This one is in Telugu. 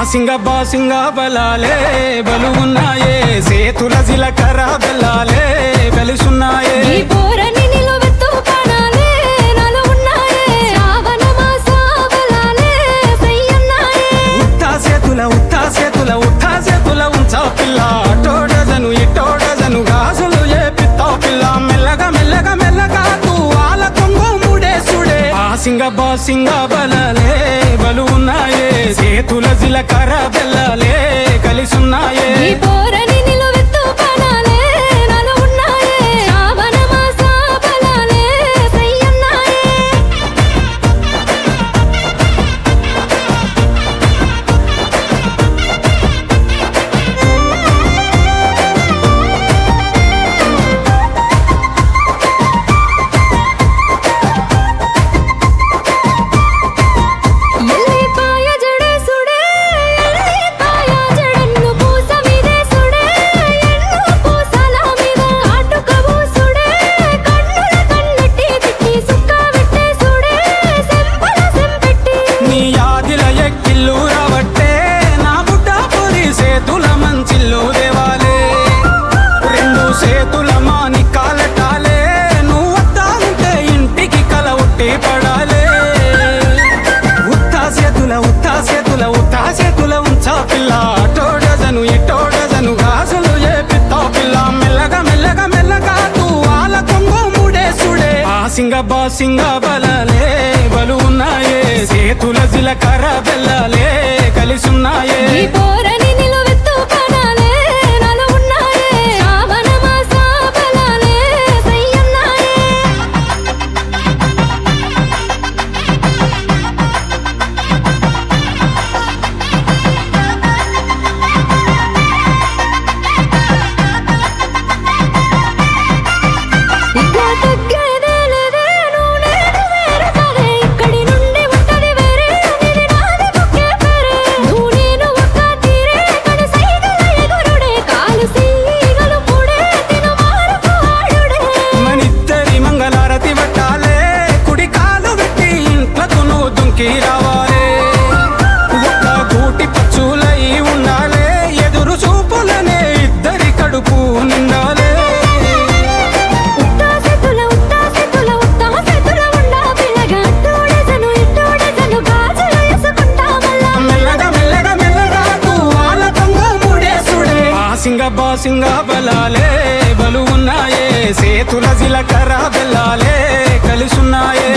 బాసింగ బలాలే బలు ఉన్నాయే సేతుల జిలకర్ర బెల్లాలే కలిసున్నాయే ఉత్తా సేతుల ఉంచా పిల్ల అటోడజను ఇటోడజను గాజులు ఏ పిత్తావు పిల్ల మెల్లగా మెల్లగా మెల్లగా తూ ఆల కొంగు ముడేసుడే బాసింగ బలాలే బలు ఉన్నాయే సేతుల జిలకర్ర బెల్లాలే కలిసున్నాయే ఉత్తా సేతుల ఉంచా పిల్ల అటోడజను ఇటోడజను గాజులు ఏ పిత్తావు పిల్ల మెల్లగా మెల్లగా మెల్లగా తూ ఆల కొంగు ముడేసుడే బాసింగ బలాలే బలు ఉన్నాయే సేతుల జిలకర్ర బెల్లాలే కలిసున్నాయే రావాలే ఒక్క గూటి పచ్చులై ఉండాలే ఎదురు చూపులనే ఇద్దరి కడుపు నిండాలే మెల్లగా మెల్లగా మెల్లగా తూ ఆల కొంగు ముడేసుడే బాసింగ బలాలే బలు ఉన్నాయే సేతుల జిలకర్ర బెల్లాలే కలిసున్నాయే